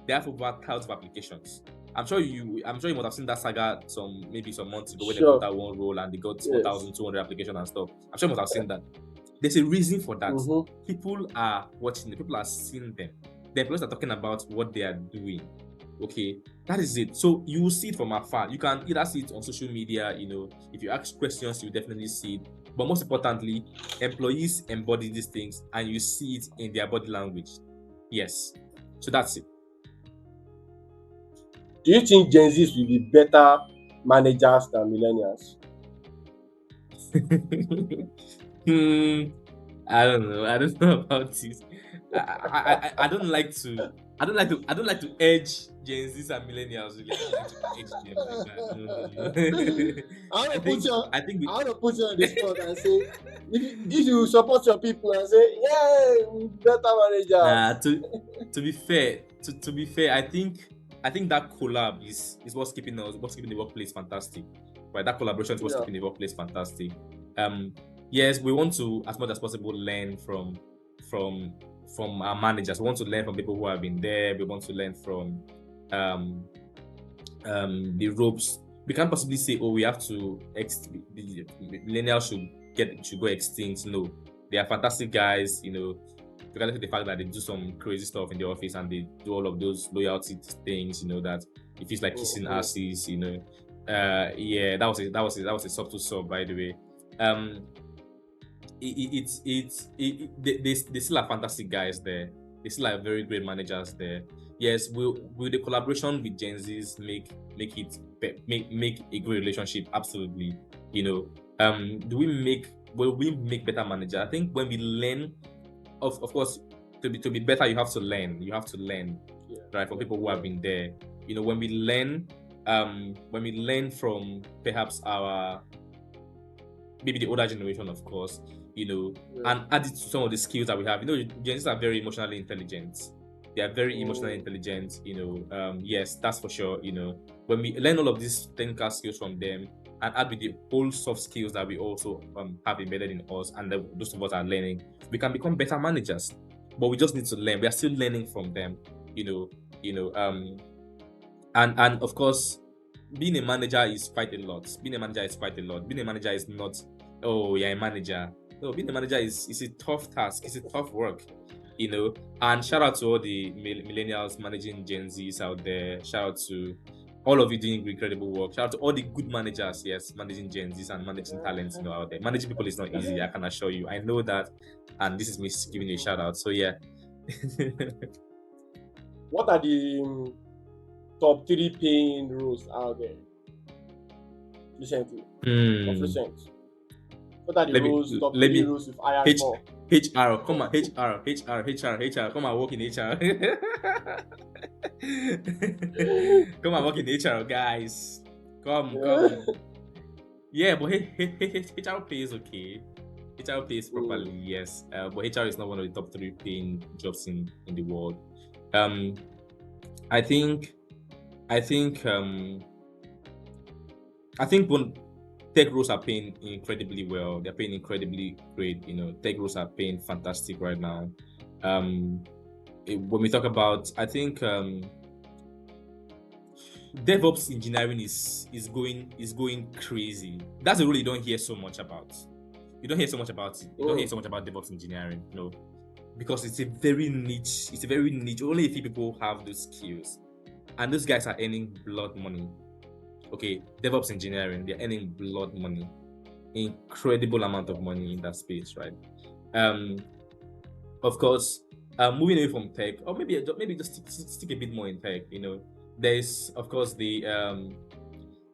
they have over thousands of applications. I'm sure you must have seen that saga some months ago when they put out one role and they got 1,200 applications and stuff. I'm sure you must have seen that. There's a reason for that. People are watching them, people are seeing them. The employees are talking about what they are doing. Okay, that is it. So you will see it from afar. You can either see it on social media, if you ask questions, you definitely see it. But most importantly, employees embody these things and you see it in their body language. Yes. So that's it. Do you think Gen Zs will be better managers than millennials? Hmm, I don't know. I don't know about this. I don't like to. I don't like to edge Gen Zs and millennials. Really, I don't like to edge them like that. No, no, no. I want to put you on, I think I want to put you on the spot and say, if you support your people and say, yeah, we better nah. managers. To be fair, to be fair, I think that collab is what's keeping the workplace fantastic. Right, that collaboration is what's Yeah. keeping the workplace fantastic. Um, yes, we want to, as much as possible, learn from from our managers. We want to learn from people who have been there. We want to learn from um the ropes. We can't possibly say, oh, we have to the millennials should go extinct. No, they are fantastic guys. Regardless of the fact that they do some crazy stuff in the office and they do all of those loyalty things. That it feels like kissing Mhm. asses. Yeah, that was a subtle sub, by the way. Um, they still are fantastic guys there. They still are very great managers there. Yes, will the collaboration with Gen Z's make a great relationship? Absolutely. Do we make will we make better manager? I think when we learn, of course, to be better, you have to learn. You have to learn, Yeah, right, from yeah, people who have yeah. been there. When we learn from perhaps our maybe the older generation, of course, Yeah. and add it to some of the skills that we have. Gen Zs are very emotionally intelligent. They are very emotionally Mm. intelligent. Yes, that's for sure. When we learn all of these technical skills from them and add with the whole soft skills that we also have embedded in us, and those of us are learning, we can become better managers. But we just need to learn. We are still learning from them. You know, you know. And of course, being a manager is quite a lot. Being a manager is quite a lot. Being a manager is not, oh, you're a manager. No, being a manager is a tough task. It's a tough work. And shout out to all the millennials managing Gen Zs out there. Shout out to all of you doing incredible work. Shout out to all the good managers, yes, managing Gen Zs and managing talents, out there. Managing people is not easy, I can assure you. I know that, and this is me giving you a shout out. So yeah. What are the top three paying roles out there recently of Hmm. recent? What are the Let me roles, top let three me roles you've hired H for? HR, come on, HR, come and work in HR. Come and work in HR, guys. Come, come. Yeah, but HR pays okay. HR pays Mm. properly, yes. But HR is not one of the top three paying jobs in the world. Um, I think, I think, when tech roles are paying incredibly well, they're paying incredibly great. Tech roles are paying fantastic right now. Um, when we talk about, I think DevOps engineering is going crazy. That's a role you don't hear so much about. You don't hear so much about it. You don't hear Mm. so much about DevOps engineering, because it's a very niche. It's a very niche. Only a few people have those skills, and those guys are earning blood money. Okay, DevOps engineering, they're earning blood money, incredible amount of money in that space, right? Um, of course, moving away from tech, or maybe just stick a bit more in tech. There's of course the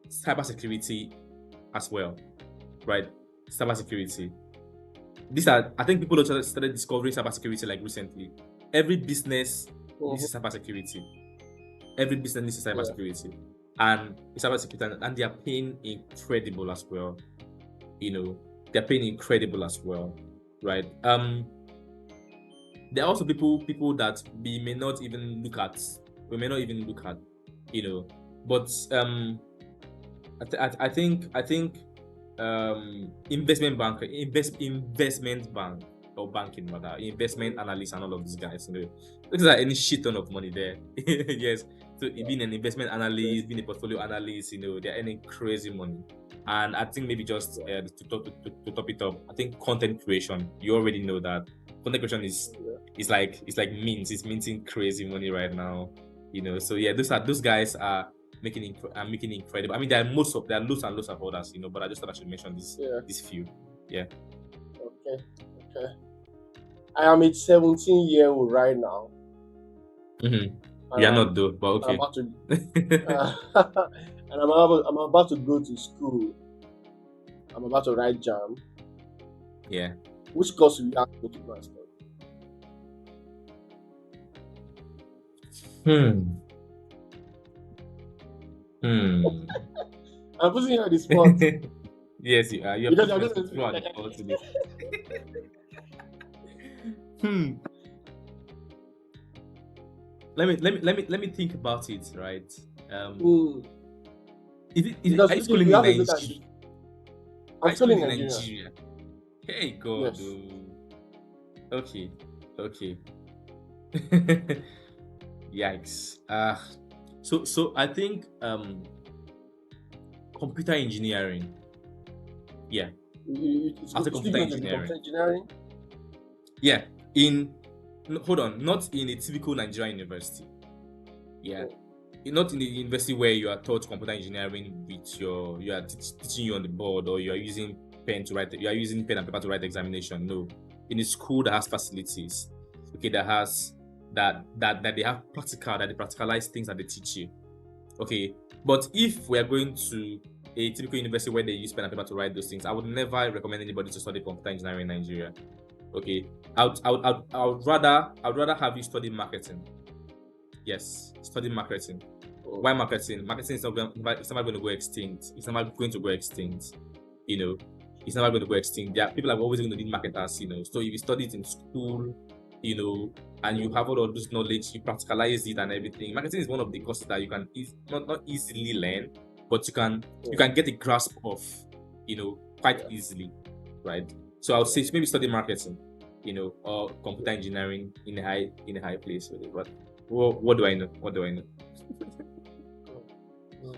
cybersecurity as well, right? Cybersecurity. These are, I think, people just started discovering cybersecurity like recently. Every business needs Mhm. cybersecurity. Every business needs Yeah. cybersecurity, and cybersecurity, and they are paying incredible as well. They're paying incredible as well, right? There are also people that we may not even look at. We may not even look at, you know. But I think investment bank, investment bank or banking rather, investment Mm. analysts and all of these guys. There's like any shit ton of money there. Yes. So Yeah. being an investment analyst, being Interesting. a portfolio analyst, they're earning crazy money. And I think maybe just Yeah. to top it up, I think content creation. You already know that. Content creation Yeah. it's like it's minting crazy money right now. So yeah, those guys are making incredible. I mean, there are loads and loads of others, but I just thought I should mention Yeah. this few. Yeah. Okay. Okay. I am a 17-year-old right now, Mm-hmm. and We are not though, but I'm okay. about to I'm about to go to school. I'm about to write jam. Yeah. Which course will you ask me to go and study? Hmm. Hmm. I'm putting you on the spot Yes, you are. You're because putting you're us going to to throw at the ball today. Hmm. Let me think about it. Right. Um. mm, Are because you you schooling you in have to look at Nigeria? it. Are I'm you still in schooling in Nigeria. Nigeria? Hey God. Yes. Oh. Okay. Okay. Yikes. So I think computer engineering. Yeah. I'll say Still computer going to be engineering. computer engineering. Yeah. In no, hold on, not in a typical Nigerian university. Yeah. Oh, Not in the university where you are taught computer engineering with you are teaching you on the board, or you are using you are using pen and paper to write the examination. No. In a school that has facilities, okay, that they have practical, that they practicalize things that they teach you. Okay. But if we are going to a typical university where they use pen and paper to write those things, I would never recommend anybody to study computer engineering in Nigeria. Okay. I would rather have you study marketing. Yes, study marketing. oh, Why marketing? Marketing it's never going to go extinct. It's never going to go extinct. You know, it's never going to go extinct. There are people are always going to need marketers. So if you study it in school, and you have all of this knowledge, you practicalize it and everything. Marketing is one of the courses that you can not easily learn, but you oh, can get a grasp of, quite yeah. easily, right? So I would say maybe study marketing, or computer Yeah. engineering in a high place with it. But what do I know? What do I know? Mm, mm.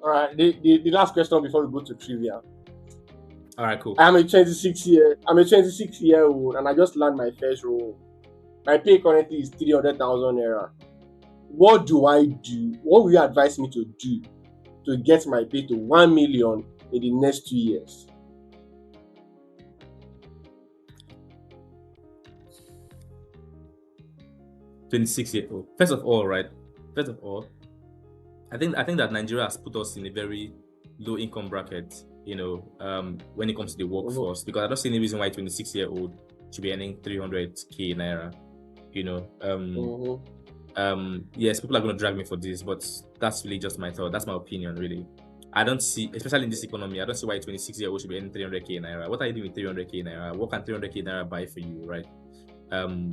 All right. The last question before we go to trivia. All right, cool. I'm a 26-year-old and I just landed my first role. My pay currently is 300,000 naira. What do I do? What will you advise me to do to get my pay to 1 million in the next 2 years? 26 years old. First of all, right? First of all, I think that Nigeria has put us in a very low income bracket, when it comes to the Mhm, workforce, because I don't see any reason why 26-year-old should be earning 300k naira. You know, mhm. yes, people are going to drag me for this, but that's really just my thought. That's my opinion, really. I don't see, especially in this economy, I don't see why 26-year-old should be earning 300k naira. What are you doing with 300k naira? What can 300k naira buy for you, right?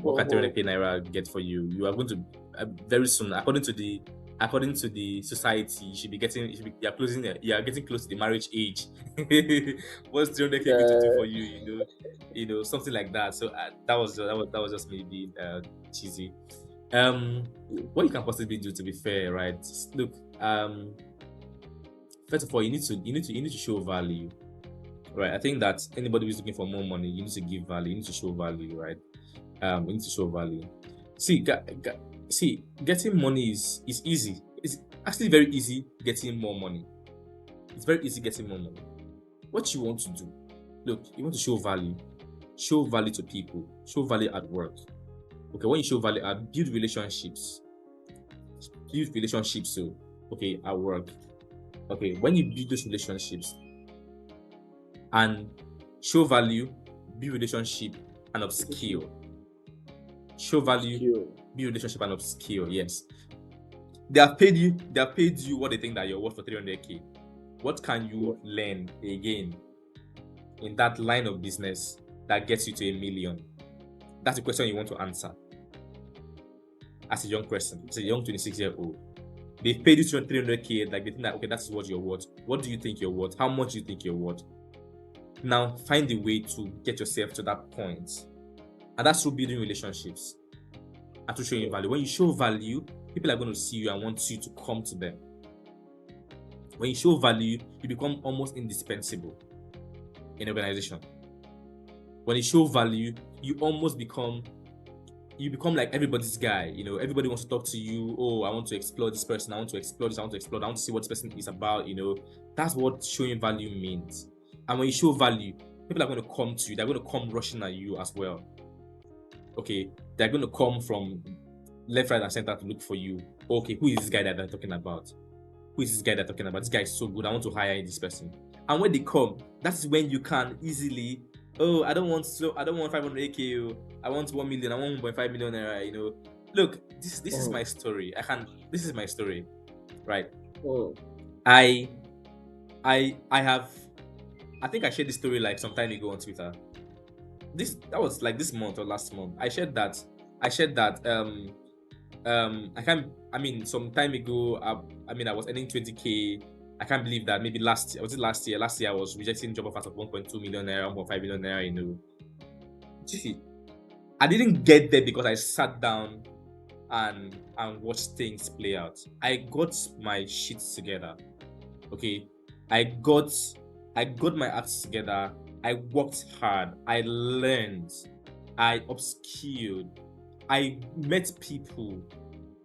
What can Mhm. 300k naira get for you? You are going to very soon, according to the society, you are getting close to the marriage age. What's 300k going to do for Yeah. you? Something like that. So that was just me being cheesy. What you can possibly do, to be fair, right? Look, first of all, you need to show value, right? I think that anybody who's looking for more money, you need to give value, you need to show value, right? We need to show value. See, getting money is easy. It's actually very easy getting more money. It's very easy getting more money. What you want to do, look, you want to show value. Show value to people. Show value at work. Okay, when you show value, build relationships. Build relationships. So, okay, at work. Okay, when you build those relationships and show value, build relationship and upskill. Show value, Skill. build relationship and upskill. Yes, they have paid you what they think that you're worth for 300k. What can Yeah. you learn again in that line of business that gets you to 1 million? That's the question you want to answer as a young person, as a young 26-year-old. They've paid you 300k, like they think that, okay, that's what you're worth. What do you think you're worth? How much do you think you're worth? Now find a way to get yourself to that point, and that's through building relationships and to showing value. When you show value, people are going to see you and want you to come to them. When you show value, you become almost indispensable in an organization. When you show value, you almost become like everybody's guy. Everybody wants to talk to you. Oh, I want to explore this person. I want to explore this. I want to explore. I want to see what this person is about. That's what showing value means. And when you show value, people are going to come to you. They're going to come rushing at you as well. Okay, they're going to come from left, right, and center to look for you. Okay, who is this guy that they're talking about? Who is this guy they're talking about? This guy is so good. I want to hire this person. And when they come, that's when you can easily, oh, I don't want 500k. I want 1 million. I want 1.5 million naira. Look, this is my story. This is my story, right? I have. I think I shared this story like some time ago on Twitter. That was like this month or last month. I shared that. Some time ago, I was earning 20k. I can't believe that maybe last year I was rejecting job offers of 1.2 million naira, 1.5 million naira, See, I didn't get there because I sat down and watched things play out. I got my shit together. Okay. I got my acts together. I worked hard. I learned. I upskilled. I met people.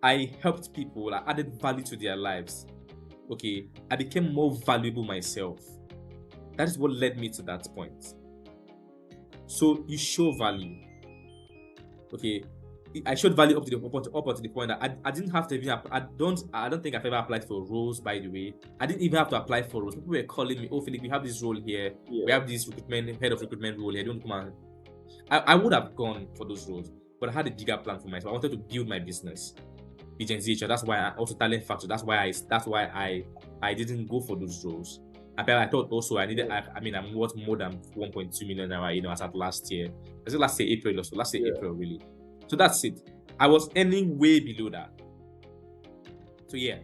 I helped people. I added value to their lives. Okay, I became more valuable myself. That is what led me to that point. So you show value. Okay, I showed value up to the point that I didn't have to even. I don't think I've ever applied for roles. By the way, I didn't even have to apply for roles. People were calling me, "Oh, Felix, we have this role here. Yeah. We have this head of recruitment role here. Don't come on." I would have gone for those roles, but I had a bigger plan for myself. I wanted to build my business. GenZ HR. That's why I also talent factor. That's why I didn't go for those roles. I thought also I needed. I'm worth more than 1.2 million naira. As at last year. Was it last year April or so? Last year April really. So that's it. I was earning way below that. So yeah.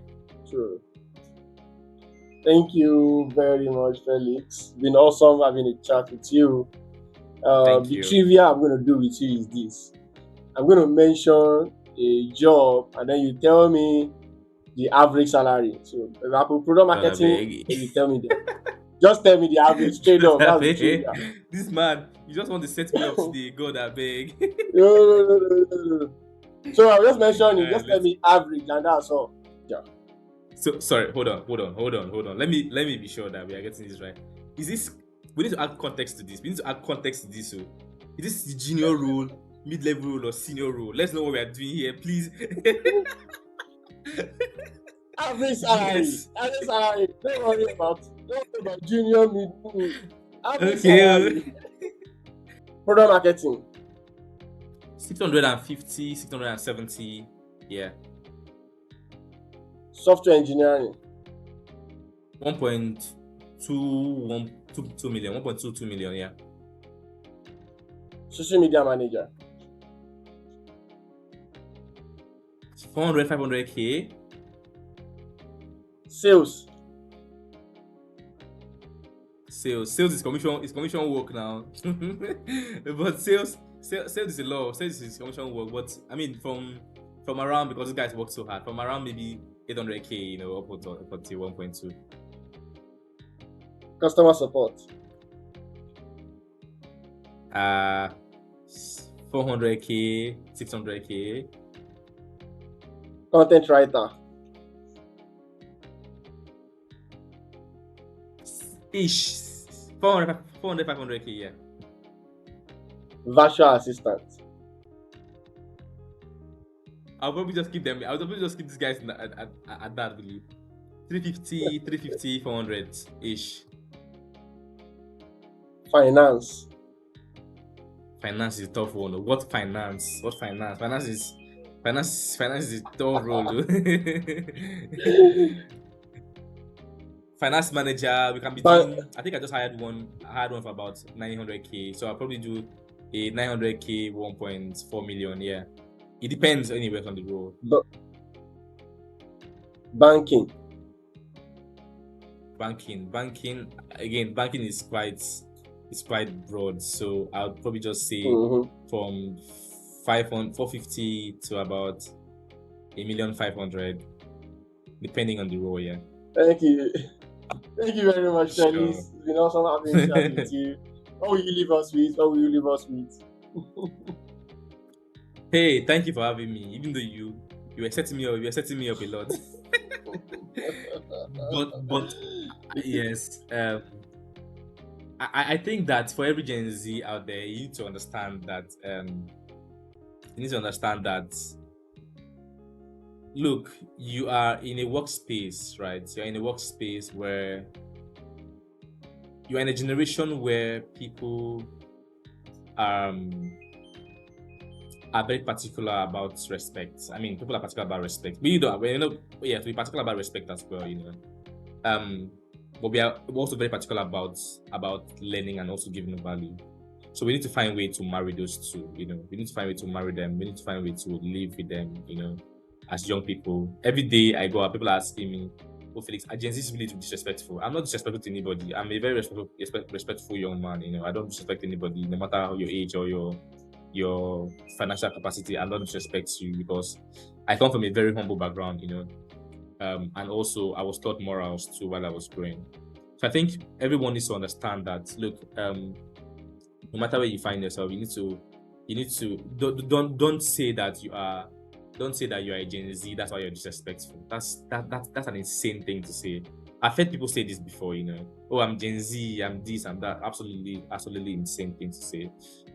True. Thank you very much, Felix. It's been awesome having a chat with you. Thank the you. trivia I'm going to do with you is this. I'm going to mention a job and then you tell me the average salary. So, for example, product marketing, you tell me that. Just tell me the average straight up. That's the trivia. This man, you just want to set me up today. God, I beg. No. So I'll just mention it. Just tell me average and that's all. Yeah. So sorry, hold on. Let me be sure that we are getting this right. We need to add context to this. So is this the junior role, mid-level role, or senior role? Let's know what we are doing here, please. Average salary. Yes. Average salary. Don't worry about junior, mid. Average Okay. salary. Product marketing. 650, 670. Yeah. Software engineering. 1.2 million. 1.22 million, yeah. Social media manager. 400, 500k. Sales is commission work now. But sales is a lot. Sales is commission work. But I mean, from around, because these guys work so hard, from around maybe 800k, up to 1.2. customer support. 400k, 600k. Content writer. Ish. 400, 500k, yeah. Virtual assistant. I'll probably just keep these guys at that, really. 350, 400 ish. Finance. Finance is a tough one. What finance? Finance is a tough role. Finance manager, we can be doing. I think I just hired one. I hired one for about 900k. So I'll probably do a 900k, 1.4 million. Yeah, it depends anywhere on the role. Banking. Again, banking is quite broad. So I'll probably just say from 450 to about 1,500,000, depending on the role. Yeah. Thank you very much, Felix. Sure. It's been awesome having a chat with you. What will you leave us with? Hey, thank you for having me. Even though you were setting me up, you were setting me up a lot. But yes, I think that for every Gen Z out there, you need to understand that you need to understand that look, you are in a workspace, right? You're in a workspace where you're in a generation where people um are very particular about respect. I mean, people are particular about respect. But you don't, well, yeah, to be particular about respect as well, Um, but we are also very particular about learning and also giving value. So we need to find a way to marry those two. We need to find a way to marry them. We need to find a way to live with them. As young people. Every day I go out, people are asking me, "Oh, Felix, are Gen Z really too disrespectful?" I'm not disrespectful to anybody. I'm a very respectful young man. I don't disrespect anybody, no matter your age or your financial capacity. I don't disrespect you because I come from a very humble background. And also I was taught morals too while I was growing. So I think everyone needs to understand that. Look, no matter where you find yourself, you need to don't say that you are don't say that you are a Gen Z. That's why you're disrespectful. That's an insane thing to say. I've heard people say this before. Oh, I'm Gen Z. I'm this. I'm that. Absolutely, absolutely insane thing to say.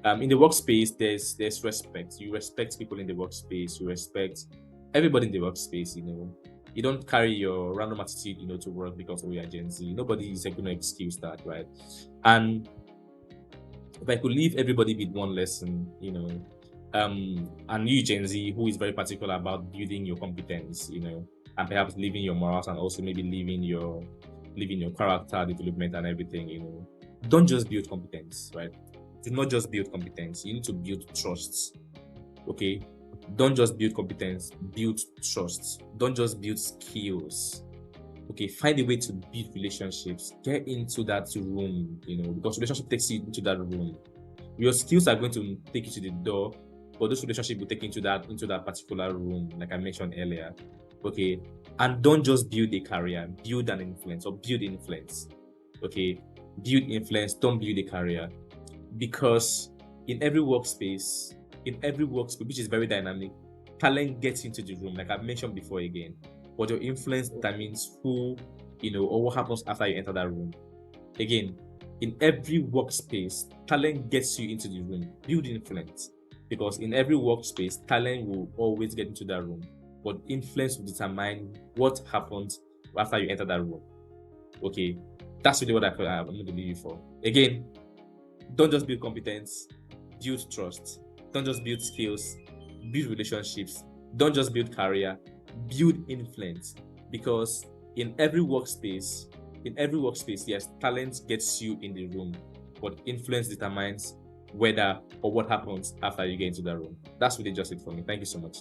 In the workspace, there's respect. You respect people in the workspace. You respect everybody in the workspace. You don't carry your random attitude, to work because we are Gen Z. Nobody is going to excuse that, right? And if I could leave everybody with one lesson, and you Gen Z who is very particular about building your competence, and perhaps living your morals and also maybe living your character development and everything, don't just build competence, right? Do not just build competence. You need to build trust. Okay. Don't just build competence, build trust. Don't just build skills. Okay, find a way to build relationships. Get into that room, because relationship takes you into that room. Your skills are going to take you to the door, but those relationships will take you into that particular room, like I mentioned earlier. Okay, and don't just build a career, build an influence or build influence. Okay, build influence, don't build a career, because in every workspace, which is very dynamic, talent gets into the room, like I've mentioned before again. But your influence determines who, or what happens after you enter that room. Again, in every workspace, talent gets you into the room. Build influence. Because in every workspace, talent will always get into that room. But influence will determine what happens after you enter that room. Okay. That's really what I'm going to leave you for. Again, don't just build competence, build trust. Don't just build skills, build relationships. Don't just build career, build influence. Because in every workspace, yes, talent gets you in the room, but influence determines whether or what happens after you get into the room. That's really just it for me. Thank you so much.